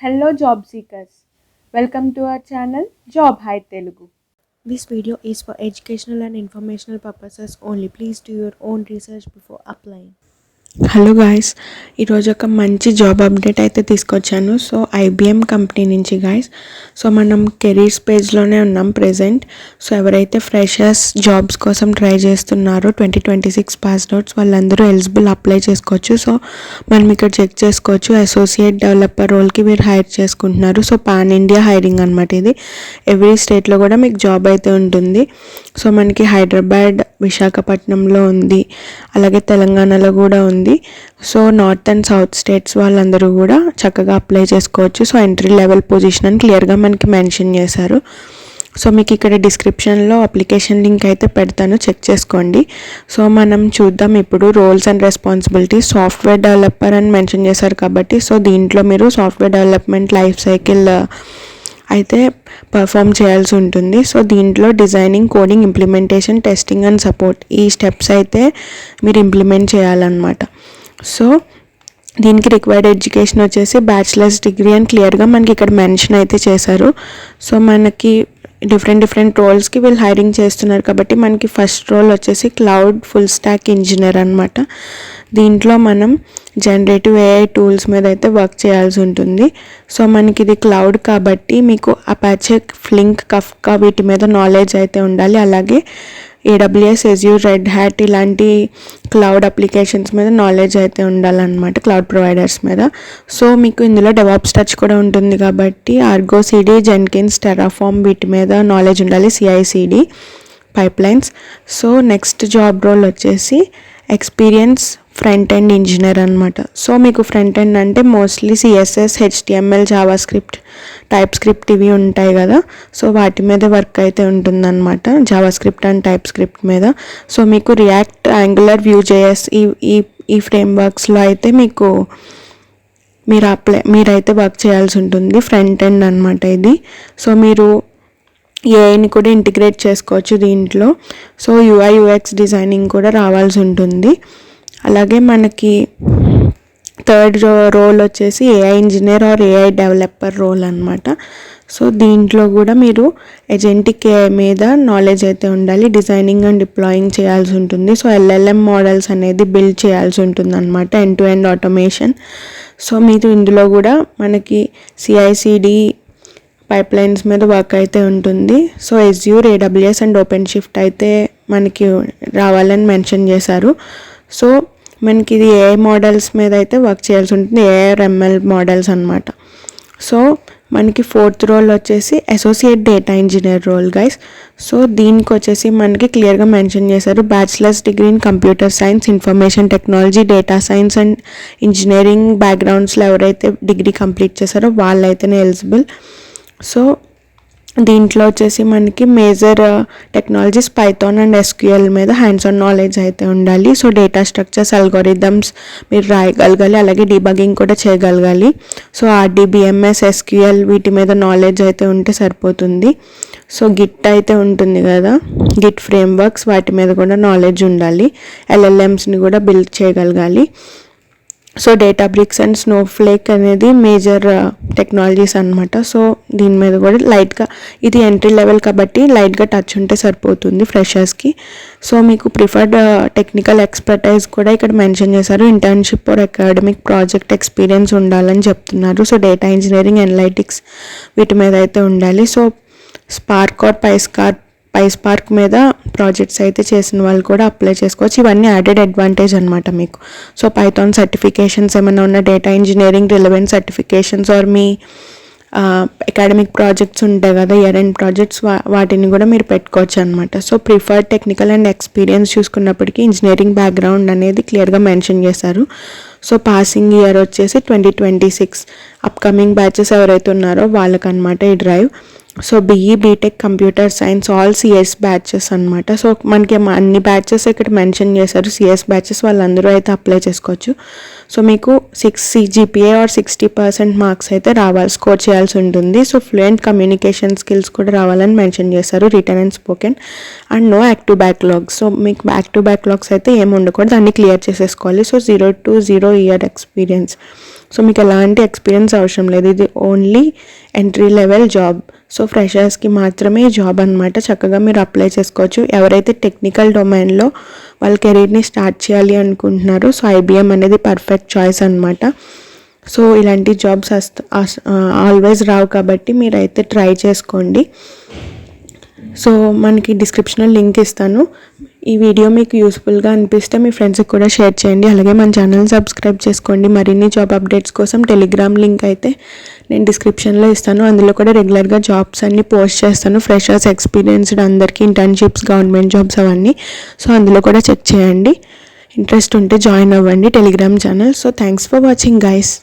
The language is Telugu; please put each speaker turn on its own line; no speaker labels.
Hello job seekers. Welcome to our channel Job Hai Telugu.
This video is for educational and informational purposes only. Please do your own research before applying. Hello guys, ఈరోజు ఒక మంచి జాబ్ అప్డేట్ అయితే తీసుకొచ్చాను. సో ఐబిఎం కంపెనీ నుంచి గాయస్. సో మనం కెరీర్స్ పేజ్లోనే ఉన్నాం ప్రెజెంట్. సో ఎవరైతే ఫ్రెషర్స్ జాబ్స్ కోసం ట్రై చేస్తున్నారో 2026 పాస్ అవుట్స్ వాళ్ళందరూ ఎలిజిబుల్ అప్లై చేసుకోవచ్చు. సో మనం ఇక్కడ చెక్ చేసుకోవచ్చు, అసోసియేట్ డెవలపర్ రోల్కి మీరు హైర్ చేసుకుంటున్నారు. సో పాన్ ఇండియా హైరింగ్ అనమాట ఇది. ఎవ్రీ స్టేట్లో కూడా మీకు జాబ్ అయితే ఉంటుంది. సో మనకి హైదరాబాద్, విశాఖపట్నంలో ఉంది, అలాగే తెలంగాణలో కూడా ఉంది. So north and south states వాళ్ళందరూ కూడా చక్కగా అప్లై చేసుకోవచ్చు. సో ఎంట్రీ లెవెల్ పొజిషన్ అని క్లియర్గా మనకి మెన్షన్ చేశారు. సో మీకు ఇక్కడ డిస్క్రిప్షన్లో అప్లికేషన్ లింక్ అయితే పెడతాను, చెక్ చేసుకోండి. సో మనం చూద్దాం ఇప్పుడు roles and responsibilities. Software developer అని మెన్షన్ చేశారు కాబట్టి సో దీంట్లో మీరు సాఫ్ట్వేర్ డెవలప్మెంట్ లైఫ్ సైకిల్ అయితే పర్ఫామ్ చేయాల్సి ఉంటుంది. సో దీంట్లో designing, coding, implementation, testing and support ఈ స్టెప్స్ అయితే మీరు ఇంప్లిమెంట్ చేయాలన్నమాట. సో దీనికి రిక్వైర్డ్ ఎడ్యుకేషన్ వచ్చేసి బ్యాచిలర్స్ డిగ్రీ అని క్లియర్గా మనకి ఇక్కడ మెన్షన్ అయితే చేశారు. సో మనకి డిఫరెంట్ రోల్స్కి వీళ్ళు హైరింగ్ చేస్తున్నారు కాబట్టి మనకి ఫస్ట్ రోల్ వచ్చేసి క్లౌడ్ ఫుల్ స్టాక్ ఇంజనీర్ అనమాట. దీంట్లో మనం జనరేటివ్ ఏఐ టూల్స్ మీద అయితే వర్క్ చేయాల్సి ఉంటుంది. సో మనకి ఇది క్లౌడ్ కాబట్టి మీకు అపాచే, ఫ్లింక్, కఫ్కా వీటి మీద నాలెడ్జ్ అయితే ఉండాలి. అలాగే ఏడబ్ల్యూఎస్, ఎజ్యూర్, రెడ్ హ్యాట్ ఇలాంటి క్లౌడ్ అప్లికేషన్స్ మీద నాలెడ్జ్ అయితే ఉండాలన్నమాట, క్లౌడ్ ప్రొవైడర్స్ మీద. సో మీకు ఇందులో డెవాప్స్ టచ్ కూడా ఉంటుంది కాబట్టి ఆర్గో సిడి, జెన్కిన్స్, టెరాఫార్మ్ వీటి మీద నాలెడ్జ్ ఉండాలి, CICD pipelines. So next job role వచ్చేసి ఎక్స్పీరియన్స్ ఫ్రంట్ ఎండ్ ఇంజనీర్ అనమాట. సో మీకు ఫ్రంట్ ఎండ్ అంటే mostly CSS, HTML, JavaScript, TypeScript ఇవి ఉంటాయి కదా. సో వాటి మీద వర్క్ అయితే ఉంటుందన్నమాట, JavaScript and TypeScript మీద. సో మీకు రియాక్ట్, యాంగులర్, వ్యూజేఎస్ ఈ ఫ్రేమ్వర్క్స్లో అయితే మీకు మీరైతే వర్క్ చేయాల్సి ఉంటుంది. ఫ్రంట్ ఎండ్ అనమాట ఇది. సో మీరు ఏఐని కూడా ఇంటిగ్రేట్ చేసుకోవచ్చు దీంట్లో. సో యూఐ యూఎక్స్ డిజైనింగ్ కూడా రావాల్సి ఉంటుంది. అలాగే మనకి థర్డ్ రోల్ వచ్చేసి AI engineer or AI developer role అనమాట. సో దీంట్లో కూడా మీరు ఏజెంటిక్ ఏఐ మీద నాలెడ్జ్ అయితే ఉండాలి, డిజైనింగ్ అండ్ డిప్లాయింగ్ చేయాల్సి ఉంటుంది. సో ఎల్ఎల్ఎం మోడల్స్ అనేది బిల్డ్ చేయాల్సి ఉంటుంది అనమాట, end to end automation. So మీరు ఇందులో కూడా మనకి సిఐసిడి పైప్లైన్స్ మీద వర్క్ అయితే ఉంటుంది. So Azure, AWS and open shift అయితే మనకి రావాలని మెన్షన్ చేశారు. సో మనకి ఇది ఏఐ మోడల్స్ మీద అయితే వర్క్ చేయాల్సి ఉంటుంది, ఏఆర్ఎంఎల్ మోడల్స్ అనమాట. సో మనకి ఫోర్త్ రోల్ వచ్చేసి associate data engineer role guys. So దీనికి వచ్చేసి మనకి క్లియర్గా మెన్షన్ చేశారు bachelor's degree in computer science, information technology, data science and engineering బ్యాక్గ్రౌండ్స్లో ఎవరైతే డిగ్రీ కంప్లీట్ చేశారో వాళ్ళైతేనే ఎలిజిబుల్. సో దీంట్లో వచ్చేసి మనకి major technologies Python and SQL మీద హ్యాండ్స్ ఆన్ నాలెడ్జ్ అయితే ఉండాలి. సో డేటా స్ట్రక్చర్స్, అల్గోరిథమ్స్ మీరు రాయగలగాలి, అలాగే డీబగింగ్ కూడా చేయగలగాలి. సో ఆర్డీబీఎంఎస్, ఎస్క్యూఎల్ వీటి మీద నాలెడ్జ్ అయితే ఉంటే సరిపోతుంది. సో గిట్ అయితే ఉంటుంది కదా, గిట్ ఫ్రేమ్వర్క్స్ వాటి మీద కూడా నాలెడ్జ్ ఉండాలి. ఎల్ఎల్ఎమ్స్ని కూడా బిల్డ్ చేయగలగాలి. సో డేటాబ్రిక్స్ అండ్ స్నోఫ్లేక్ అనేది మేజర్ టెక్నాలజీస్ అనమాట. సో దీని మీద కూడా లైట్గా, ఇది ఎంట్రీ లెవెల్ కాబట్టి లైట్గా టచ్ ఉంటే సరిపోతుంది ఫ్రెషర్స్కి. సో మీకు ప్రిఫర్డ్ టెక్నికల్ ఎక్స్పర్టైజ్ కూడా ఇక్కడ మెన్షన్ చేశారు. Internship or academic project experience ఉండాలని చెప్తున్నారు. సో డేటా ఇంజనీరింగ్, అనలైటిక్స్ వీటి మీద అయితే ఉండాలి. సో స్పార్క్ ఆర్ పైస్పార్క్ మీద ప్రాజెక్ట్స్ అయితే చేసిన వాళ్ళు కూడా అప్లై చేసుకోవచ్చు. ఇవన్నీ యాడెడ్ అడ్వాంటేజ్ అనమాట మీకు. సో పైథాన్ సర్టిఫికేషన్స్ ఏమైనా ఉన్న, data engineering relevant certifications or మీ అకాడమిక్ ప్రాజెక్ట్స్ ఉంటాయి కదా, ఇయర్ ఎండ్ ప్రాజెక్ట్స్, వాటిని కూడా మీరు పెట్టుకోవచ్చు అనమాట. So preferred technical and experience చూసుకున్నప్పటికీ ఇంజనీరింగ్ బ్యాక్గ్రౌండ్ అనేది క్లియర్గా మెన్షన్ చేశారు. సో పాసింగ్ ఇయర్ వచ్చేసి 2026. అప్కమింగ్ బ్యాచెస్ ఎవరైతే ఉన్నారో వాళ్ళకనమాట ఈ drive. So BE, BTech, computer science all CS batches అనమాట. సో మనకి అన్ని బ్యాచెస్ ఇక్కడ మెన్షన్ చేశారు, సిఎస్ బ్యాచెస్ వాళ్ళందరూ అయితే అప్లై చేసుకోవచ్చు. సో మీకు 6 CGPA ఆర్ 60% మార్క్స్ అయితే స్కోర్ చేయాల్సి ఉంటుంది. సో ఫ్లూయెంట్ కమ్యూనికేషన్ స్కిల్స్ కూడా రావాలని మెన్షన్ చేశారు, written and spoken, and no active backlogs. So మీకు యాక్టివ్ బ్యాక్లాగ్స్ అయితే ఏమి ఉండకూడదు, అన్ని క్లియర్ చేసేసుకోవాలి. So 0 to 0 year experience. So మీకు ఎలాంటి ఎక్స్పీరియన్స్ అవసరం లేదు, ఇది only entry level job. So ఫ్రెషర్స్కి మాత్రమే జాబ్ అనమాట. చక్కగా మీరు అప్లై చేసుకోవచ్చు. ఎవరైతే టెక్నికల్ డొమైన్లో వాళ్ళ కెరీర్ని స్టార్ట్ చేయాలి అనుకుంటున్నారో సో IBM అనేది పర్ఫెక్ట్ చాయిస్ అనమాట. సో ఇలాంటి జాబ్స్ ఆల్వేస్ రావు కాబట్టి మీరైతే ట్రై చేసుకోండి. సో మనకి డిస్క్రిప్షన్లో లింక్ ఇస్తాను. ఈ వీడియో మీకు యూస్ఫుల్గా అనిపిస్తే మీ ఫ్రెండ్స్కి కూడా షేర్ చేయండి. అలాగే మన ఛానల్ సబ్స్క్రైబ్ చేసుకోండి. మరిన్ని జాబ్ అప్డేట్స్ కోసం టెలిగ్రామ్ లింక్ అయితే నేను డిస్క్రిప్షన్లో ఇస్తాను. అందులో కూడా రెగ్యులర్గా జాబ్స్ అన్నీ పోస్ట్ చేస్తాను. ఫ్రెషర్స్, ఎక్స్పీరియన్స్డ్ అందరికీ ఇంటర్న్షిప్స్, గవర్నమెంట్ జాబ్స్ అవన్నీ. సో అందులో కూడా చెక్ చేయండి. ఇంట్రెస్ట్ ఉంటే జాయిన్ అవ్వండి Telegram channel. So thanks for watching guys.